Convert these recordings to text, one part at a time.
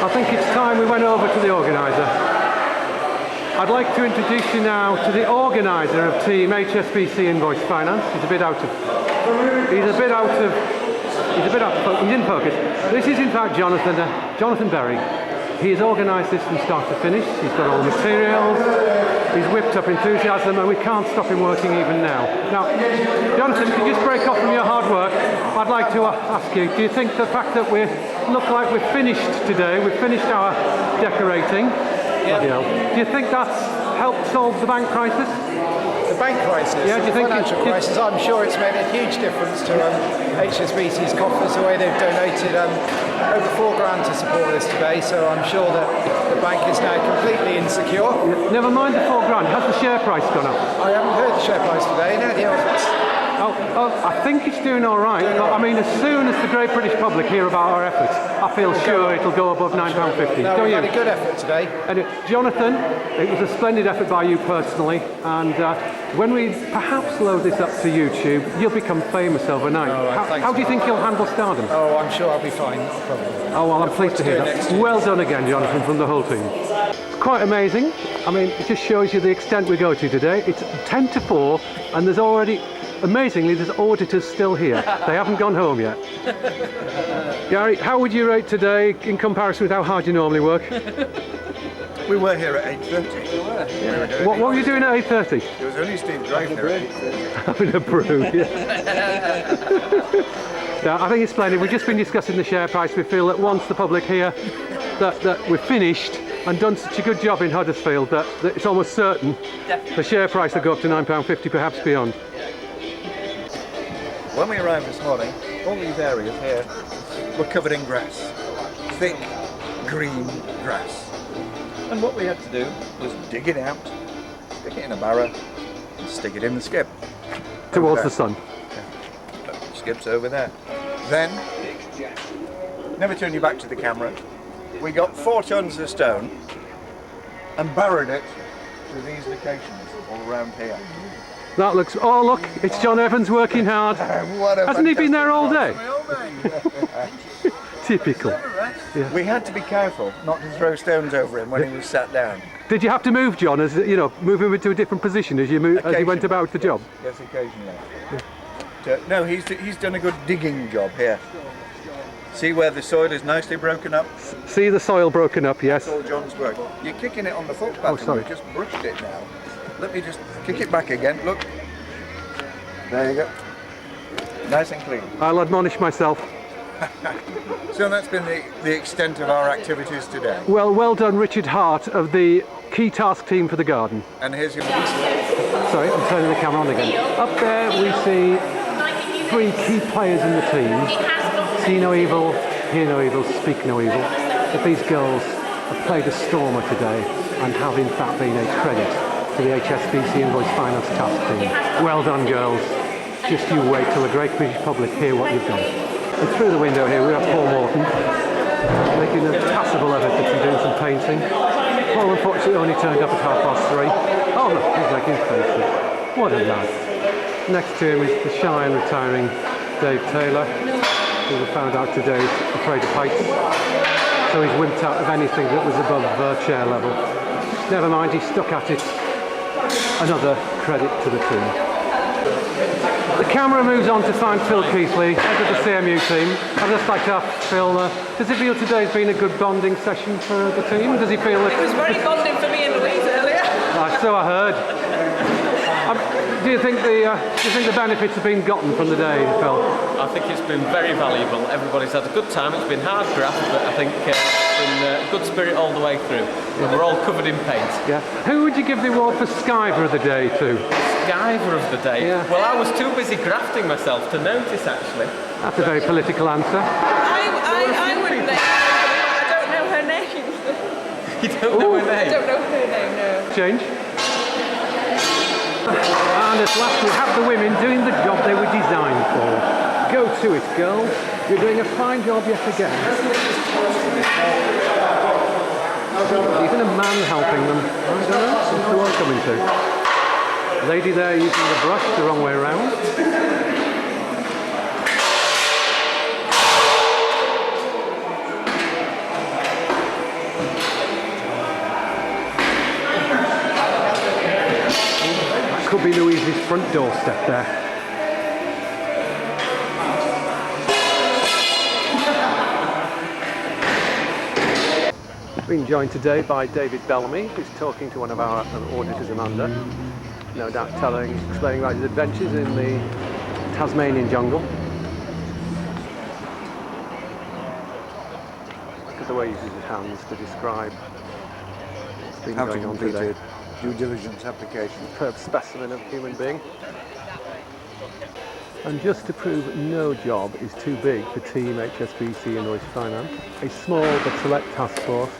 I think it's time we went over to the organiser. I'd like to introduce you now to the organiser of team HSBC Invoice Finance. He's in focus. This is in fact Jonathan Berry. He has organised this from start to finish. He's got all the materials. He's whipped up enthusiasm, and we can't stop him working even now. Now, Jonathan, if you just break off from your hard work, I'd like to ask you, do you think the fact that we look like we've finished today, we've finished our decorating, do you think that's helped solve the bank crisis? The bank crisis, yeah, do you think financial crisis, I'm sure it's made a huge difference to HSBC's coffers, the way they've donated over £4,000 to support this today, so I'm sure that the bank is now completely insecure. Never mind the £4,000, has the share price gone up? I haven't heard the share price today, no. I think it's doing all right, but I mean, as soon as the great British public hear about our efforts, I feel sure it'll go above £9.50. No, we've had a good effort today. And Jonathan, it was a splendid effort by you personally, and when we perhaps load this up to YouTube, you'll become famous overnight. How do you think you'll handle stardom? Oh, I'm sure I'll be fine, no problem. Oh, well, I'm pleased to hear that. Well done again, Jonathan, from the whole team. Quite amazing. I mean, it just shows you the extent we go to today. It's 10 to 4, and there's already... Amazingly, there's auditors still here. They haven't gone home yet. Gary, how would you rate today in comparison with how hard you normally work? We were here at 8:30. Yeah. What were you doing at 8:30? There was only Steve Drake here at 8:30. Having a brew, yeah. Yeah, I think it's splendid. We've just been discussing the share price. We feel that once the public hear that we're finished and done such a good job in Huddersfield that it's almost certain the share price will go up to £9.50, perhaps beyond. When we arrived this morning, all these areas here were covered in grass. Thick, green grass. And what we had to do was dig it out, stick it in a barrow, and stick it in the skip. Towards the sun. Yeah. Skip's over there. Then, never turn your back to the camera, we got 4 tons of stone and barrowed it to these locations all around here. That looks... Oh, look, it's John Evans working hard. Hasn't he been there all day? Typical. Yeah. We had to be careful not to throw stones over him when he was sat down. Did you have to move John, as you know, move him into a different position as you went about the job? Yes, occasionally. Yeah. No, he's done a good digging job here. See where the soil is nicely broken up? See the soil broken up, yes. That's all John's work. You're kicking it on the footpath. Oh, sorry. We just brushed it now. Let me just kick it back again. Look. There you go. Nice and clean. I'll admonish myself. So that's been the extent of our activities today. Well done, Richard Hart of the Key Task Team for the Garden. And here's your... Sorry, I'm turning the camera on again. Up there we see 3 key players in the team. See no evil, hear no evil, speak no evil. But these girls have played a stormer today and have in fact been a credit to the HSBC Invoice Finance Task Team. Well done, girls. Just you wait till the great British public hear what you've done. And through the window here we have Paul Morton, making a passable effort to doing some painting. Paul unfortunately only turned up at 3:30. Oh look, he's making faces. What a lad. Next to him is the shy and retiring Dave Taylor, who we found out today is afraid of heights. So he's wimped out of anything that was above chair level. Never mind, he stuck at it. Another credit to the team. The camera moves on to find Phil Keithley, head of the CMU team. I'd just like to ask Phil, does he feel today's been a good bonding session for the team? Does he feel that... It was very bonding for me and Louise earlier. So I heard. Do you think the benefits have been gotten from the day, Phil? I think it's been very valuable. Everybody's had a good time. It's been hard graft, but I think it's been good spirit all the way through. And we're all covered in paint. Yeah. Who would you give the award for Skyver of the day to? Skyver of the day? Yeah. Well, I was too busy grafting myself to notice, actually. That's a very political answer. I wouldn't name her, I don't know her name. You don't know her name? I don't know her name, no. Change. And at last we have the women doing the job they were designed for. Go to it, girls. You're doing a fine job yet again. Even a man helping them. I don't know, what's the one coming to? Lady there using the brush the wrong way around. could be Louise's front doorstep there. Being joined today by David Bellamy, who's talking to one of our auditors, Amanda, no doubt explaining about his adventures in the Tasmanian jungle. Look at the way he uses his hands to describe what's been going on today. Due diligence application. Superb specimen of a human being. And just to prove no job is too big for Team HSBC Invoice Finance, a small but select task force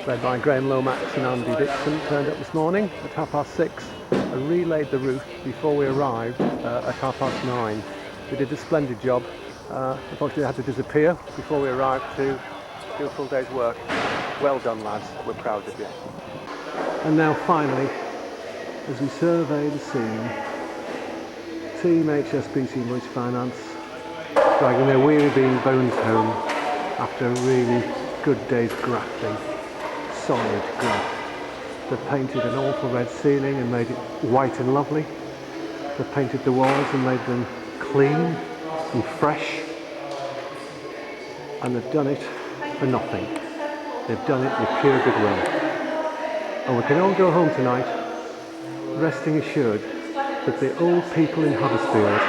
led by Graham Lomax and Andy Dixon turned up this morning at 6:30 and relayed the roof before we arrived at 9:30. They did a splendid job. Unfortunately, they had to disappear before we arrived to do a full day's work. Well done, lads. We're proud of you. And now finally, as we survey the scene, Team HSBC Invoice Finance dragging their weary being bones home after a really good day's grafting. Solid graft. They've painted an awful red ceiling and made it white and lovely. They've painted the walls and made them clean and fresh. And they've done it for nothing. They've done it with pure goodwill. And we can all go home tonight resting assured that the old people in Huddersfield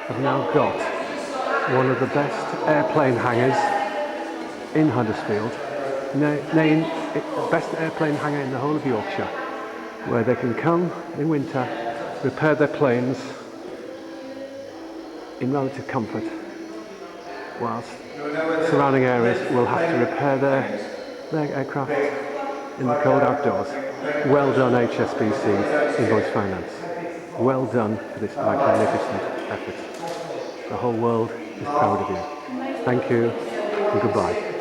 have now got one of the best airplane hangars in Huddersfield, named the best airplane hangar in the whole of Yorkshire, where they can come in winter, repair their planes in relative comfort, whilst surrounding areas will have to repair their aircraft in the cold outdoors. Well done, HSBC Invoice Finance. Well done for this magnificent effort. The whole world is proud of you. Thank you and goodbye.